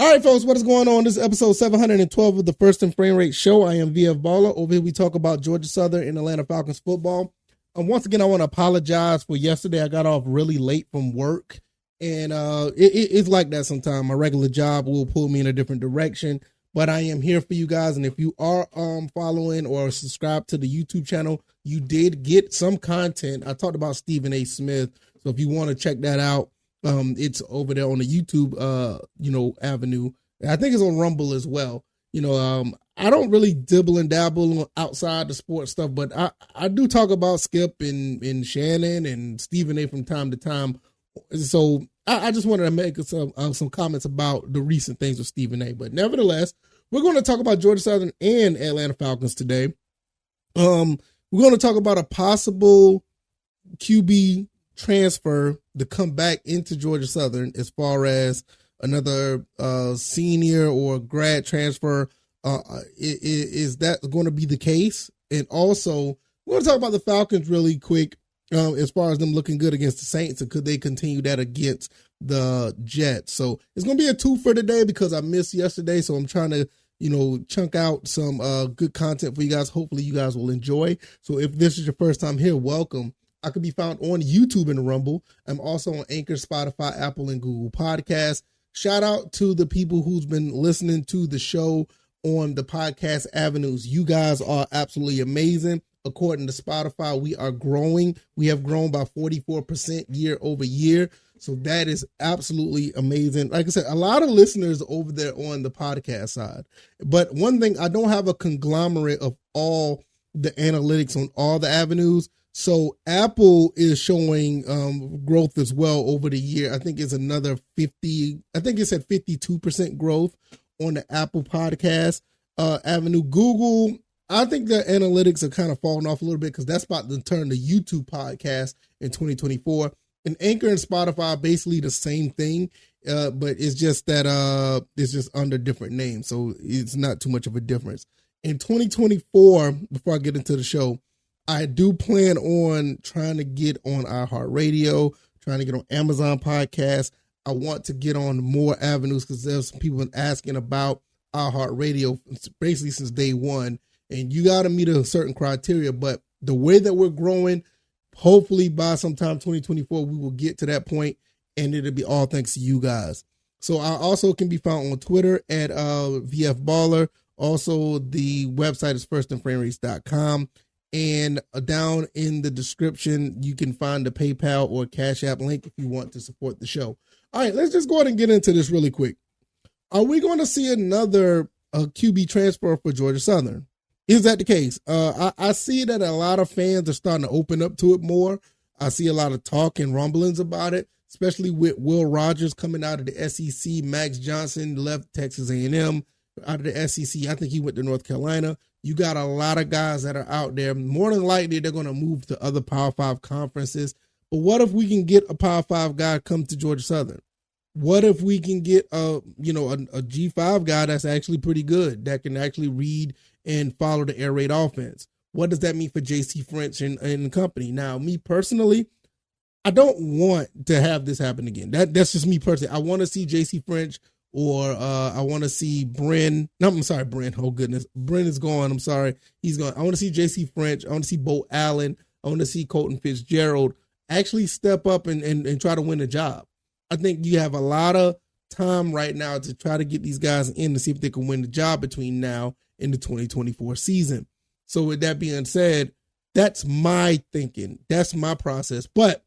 All right, folks, what is going on? This is episode 712 of the First and Frame Rate Show. I am VF Baller. Over here, we talk about Georgia Southern and Atlanta Falcons football. Once again, I want to apologize for yesterday. I got off really late from work, and it's like that sometimes. My regular job will pull me in a different direction, but I am here for you guys, and if you are following or subscribed to the YouTube channel, you did get some content. I talked about Stephen A. Smith, so if you want to check that out, it's over there on the YouTube, avenue. I think it's on Rumble as well. I don't really dibble and dabble outside the sports stuff, but I do talk about Skip and Shannon and Stephen A. from time to time. So I just wanted to make some comments about the recent things with Stephen A. But nevertheless, we're going to talk about Georgia Southern and Atlanta Falcons today. We're going to talk about a possible QB transfer to come back into Georgia Southern as far as another senior or grad transfer. Is that going to be the case? And also, we're going to talk about the Falcons really quick as far as them looking good against the Saints, and could they continue that against the Jets? So it's going to be a two for today because I missed yesterday, so I'm trying to chunk out some good content for you guys. Hopefully you guys will enjoy. So if this is your first time here, welcome. I can be found on YouTube and Rumble. I'm also on Anchor, Spotify, Apple, and Google Podcasts. Shout out to the people who's been listening to the show on the podcast avenues. You guys are absolutely amazing. According to Spotify, we are growing. We have grown by 44% year over year. So that is absolutely amazing. Like I said, a lot of listeners over there on the podcast side. But one thing, I don't have a conglomerate of all the analytics on all the avenues. So Apple is showing growth as well over the year. I think it's another 50. I think it said 52% growth on the Apple podcast avenue. Google, I think the analytics are kind of falling off a little bit because that's about to turn to YouTube podcast in 2024. And Anchor and Spotify are basically the same thing, but it's just that it's just under different names. So it's not too much of a difference. In 2024, before I get into the show, I do plan on trying to get on iHeartRadio, trying to get on Amazon Podcasts. I want to get on more avenues because there's some people asking about iHeartRadio basically since day one. And you got to meet a certain criteria. But the way that we're growing, hopefully by sometime 2024, we will get to that point, and it'll be all thanks to you guys. So I also can be found on Twitter at VF Baller. Also, the website is firstandframerates.com. And down in the description, you can find the PayPal or Cash App link if you want to support the show. All right, let's just go ahead and get into this really quick. Are we going to see another QB transfer for Georgia Southern? Is that the case? I see that a lot of fans are starting to open up to it more. I see a lot of talk and rumblings about it, especially with Will Rogers coming out of the SEC. Max Johnson left Texas A&M out of the SEC. I think he went to North Carolina. You got a lot of guys that are out there. More than likely, they're going to move to other Power 5 conferences. But what if we can get a Power 5 guy come to Georgia Southern? What if we can get a G5 guy that's actually pretty good, that can actually read and follow the air raid offense? What does that mean for J.C. French and company? Now, me personally, I don't want to have this happen again. That's just me personally. I want to see J.C. French or I want to see Bren. No, I'm sorry, Bren. Oh, goodness. Bren is gone. I'm sorry. He's gone. I want to see J.C. French. I want to see Bo Allen. I want to see Colton Fitzgerald actually step up and try to win the job. I think you have a lot of time right now to try to get these guys in to see if they can win the job between now and the 2024 season. So with that being said, that's my thinking. That's my process. But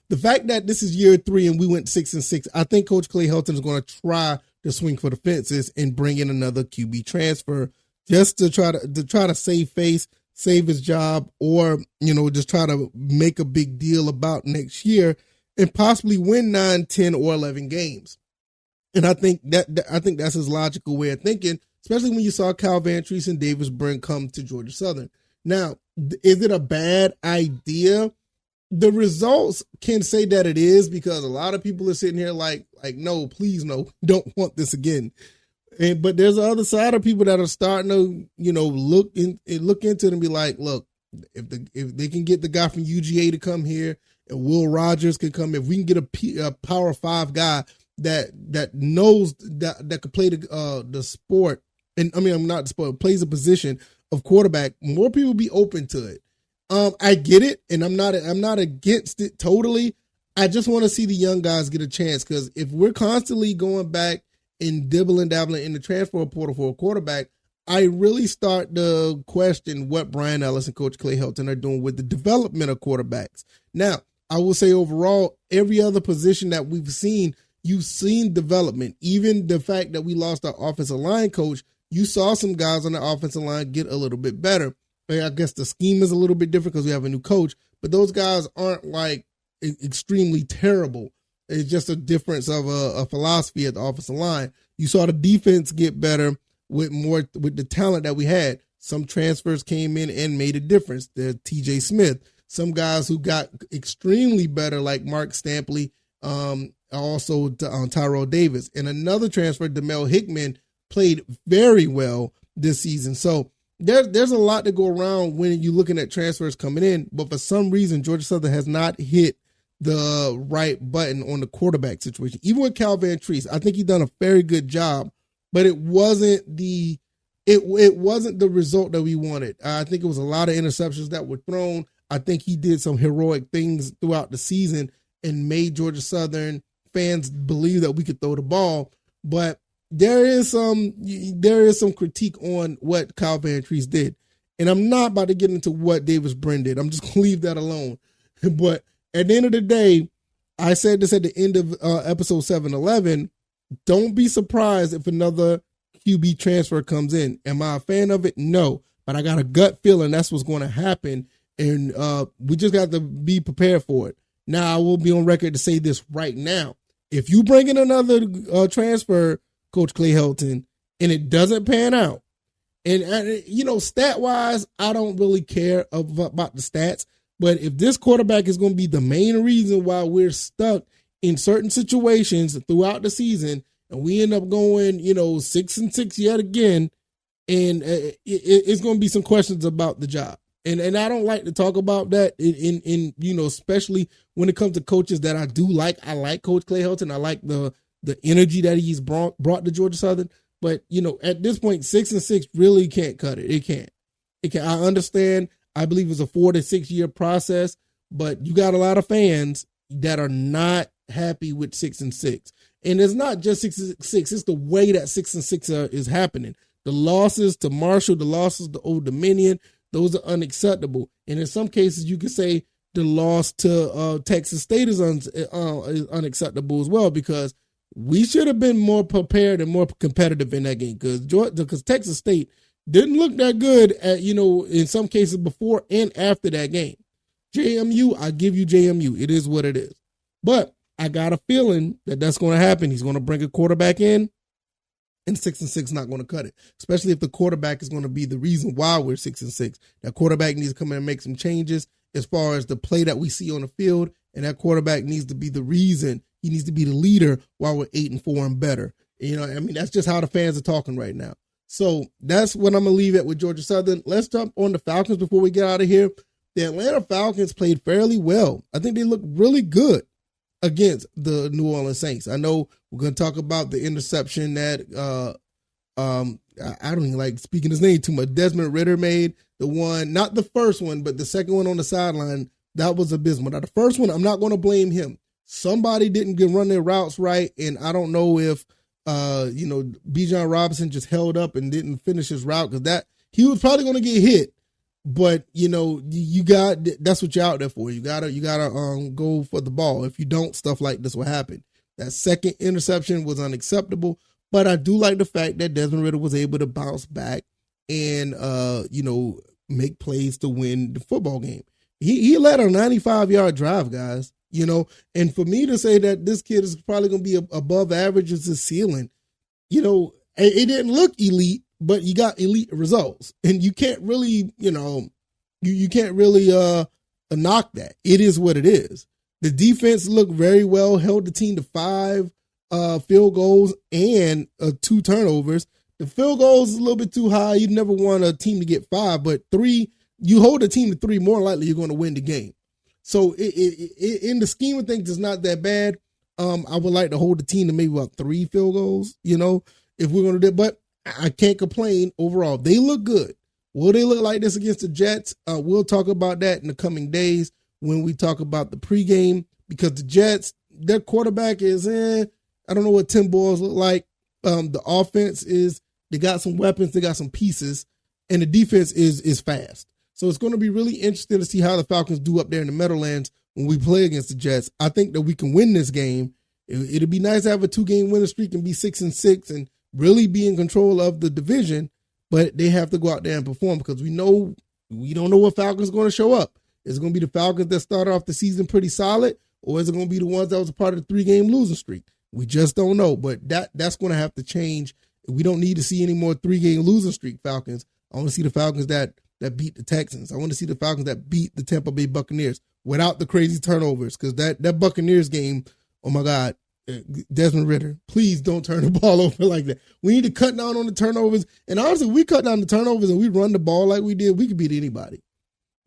the fact that this is year 3 and we went 6-6, I think Coach Clay Helton is going to try to swing for the fences and bring in another QB transfer just to try to save face, save his job, or just try to make a big deal about next year and possibly win 9, 10, or 11 games. And I think that's his logical way of thinking, especially when you saw Kyle Van Treese and Davis Brent come to Georgia Southern. Now, is it a bad idea? The results can say that it is, because a lot of people are sitting here like no, please no, don't want this again. But there's the other side of people that are starting to look into it and be like, look, if they can get the guy from UGA to come here and Will Rogers can come, if we can get a Power 5 guy that knows that could play the sport, and I mean I'm not the sport, plays a position of quarterback, more people be open to it. I get it, and I'm not against it totally. I just want to see the young guys get a chance, because if we're constantly going back and dabbling in the transfer portal for a quarterback, I really start to question what Brian Ellis and Coach Clay Helton are doing with the development of quarterbacks. Now, I will say overall, every other position that we've seen, you've seen development. Even the fact that we lost our offensive line coach, you saw some guys on the offensive line get a little bit better. I guess the scheme is a little bit different because we have a new coach, but those guys aren't like extremely terrible. It's just a difference of a philosophy at the offensive line. You saw the defense get better with the talent that we had. Some transfers came in and made a difference. There's TJ Smith. Some guys who got extremely better, like Mark Stampley, also Tyrell Davis. And another transfer, DeMel Hickman, played very well this season. So there's a lot to go around when you're looking at transfers coming in. But for some reason, Georgia Southern has not hit the right button on the quarterback situation. Even with Cal Van Treese, I think he done a very good job, but it wasn't the result that we wanted. I think it was a lot of interceptions that were thrown. I think he did some heroic things throughout the season and made Georgia Southern fans believe that we could throw the ball. But there is some critique on what Cal Van Treese did. And I'm not about to get into what Davis Brin did. I'm just going to leave that alone. But at the end of the day, I said this at the end of episode 711, don't be surprised if another QB transfer comes in. Am I a fan of it? No. But I got a gut feeling that's what's going to happen. And we just got to be prepared for it. Now, I will be on record to say this right now. If you bring in another transfer, Coach Clay Helton, and it doesn't pan out, and stat-wise, I don't really care about the stats, but if this quarterback is going to be the main reason why we're stuck in certain situations throughout the season, and we end up going, 6-6 yet again, and it's going to be some questions about the job. And I don't like to talk about that in especially when it comes to coaches that I do like. I like Coach Clay Helton. I like the energy that he's brought to Georgia Southern. But, at this point, 6-6 really can't cut it. It can't. I understand. I believe it's a 4 to 6 year process, but you got a lot of fans that are not happy with 6-6. And it's not just 6-6. It's the way that 6-6 is happening. The losses to Marshall, the losses to Old Dominion, those are unacceptable. And in some cases, you could say the loss to Texas State is unacceptable as well, because we should have been more prepared and more competitive in that game, because Texas State didn't look that good at, in some cases before and after that game. JMU, I give you JMU. It is what it is. But I got a feeling that that's going to happen. He's going to bring a quarterback in, and 6-6 not going to cut it, especially if the quarterback is going to be the reason why we're 6-6. That quarterback needs to come in and make some changes as far as the play that we see on the field, and that quarterback needs to be the reason. He needs to be the leader while we're 8-4 and better. That's just how the fans are talking right now. So that's what I'm going to leave it with Georgia Southern. Let's jump on the Falcons before we get out of here. The Atlanta Falcons played fairly well. I think they looked really good against the New Orleans Saints. I know we're going to talk about the interception that I don't even like speaking his name too much. Desmond Ridder made the one, not the first one, but the second one on the sideline. That was abysmal. Now, the first one, I'm not going to blame him. Somebody didn't run their routes right, and I don't know if Bijan Robinson just held up and didn't finish his route, because that he was probably going to get hit. But that's what you're out there for. You gotta go for the ball. If you don't, stuff like this will happen. That second interception was unacceptable. But I do like the fact that Desmond Ridder was able to bounce back and make plays to win the football game. He led a 95-yard drive, guys. And for me to say that this kid is probably going to be above average is his ceiling. It didn't look elite, but you got elite results, and you can't really, you can't really knock that. It is what it is. The defense looked very well, held the team to 5 field goals and 2 turnovers. The field goals is a little bit too high. You never want a team to get 5, but 3, you hold a team to 3, more likely you're going to win the game. So in the scheme of things, it's not that bad. I would like to hold the team to maybe about 3 field goals, if we're going to do it. But I can't complain overall. They look good. Will they look like this against the Jets? We'll talk about that in the coming days when we talk about the pregame, because the Jets, their quarterback is, I don't know what Tim Boyles look like. The offense is, they got some weapons, they got some pieces, and the defense is fast. So it's going to be really interesting to see how the Falcons do up there in the Meadowlands when we play against the Jets. I think that we can win this game. It'd be nice to have a 2-game winning streak and be 6-6 and really be in control of the division, but they have to go out there and perform, because we don't know what Falcons going to show up. Is it going to be the Falcons that started off the season pretty solid, or is it going to be the ones that was a part of the 3-game losing streak? We just don't know, but that's going to have to change. We don't need to see any more 3-game losing streak Falcons. I want to see the Falcons that beat the Texans. I want to see the Falcons that beat the Tampa Bay Buccaneers without the crazy turnovers, because that Buccaneers game, oh my God, Desmond Ridder, please don't turn the ball over like that. We need to cut down on the turnovers. And honestly, if we cut down the turnovers and we run the ball like we did, we could beat anybody.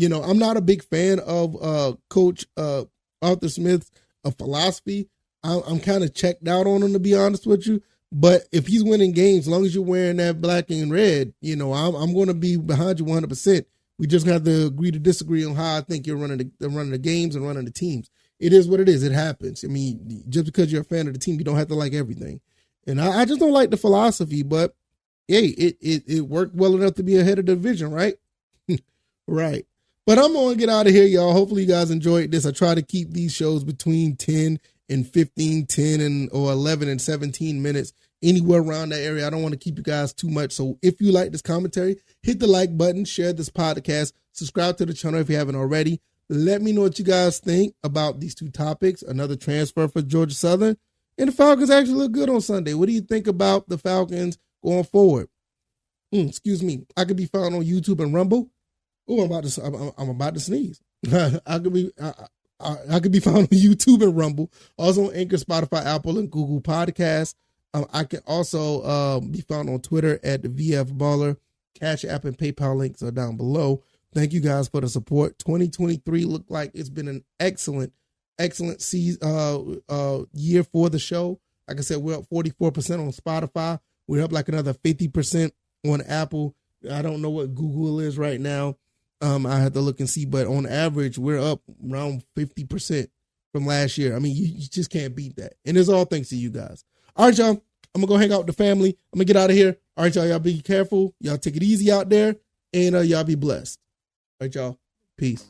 I'm not a big fan of Coach Arthur Smith's philosophy. I'm kind of checked out on him, to be honest with you. But if he's winning games, as long as you're wearing that black and red, I'm going to be behind you 100%. We just have to agree to disagree on how I think you're running the games and running the teams. It is what it is. It happens. I mean, just because you're a fan of the team, you don't have to like everything. And I just don't like the philosophy, but hey, it worked well enough to be ahead of the division, right? Right. But I'm going to get out of here, y'all. Hopefully you guys enjoyed this. I try to keep these shows between 10 and 15, 10 or 11 and 17 minutes, anywhere around that area. I don't want to keep you guys too much. So if you like this commentary, hit the like button, share this podcast, subscribe to the channel if you haven't already. Let me know what you guys think about these 2 topics, another transfer for Georgia Southern, and the Falcons actually look good on Sunday. What do you think about the Falcons going forward? Excuse me. I could be found on YouTube and Rumble. Oh, I'm about to sneeze. I could be found on YouTube and Rumble, also on Anchor, Spotify, Apple, and Google Podcasts. I can also be found on Twitter at the VF Baller. CashApp and PayPal links are down below. Thank you guys for the support. 2023 looked like it's been an excellent season, year for the show. Like I said, we're up 44% on Spotify. We're up like another 50% on Apple. I don't know what Google is right now. I have to look and see, but on average, we're up around 50% from last year. I mean, you just can't beat that. And it's all thanks to you guys. All right, y'all. I'm going to go hang out with the family. I'm going to get out of here. All right, y'all. Y'all be careful. Y'all take it easy out there, and y'all be blessed. All right, y'all. Peace.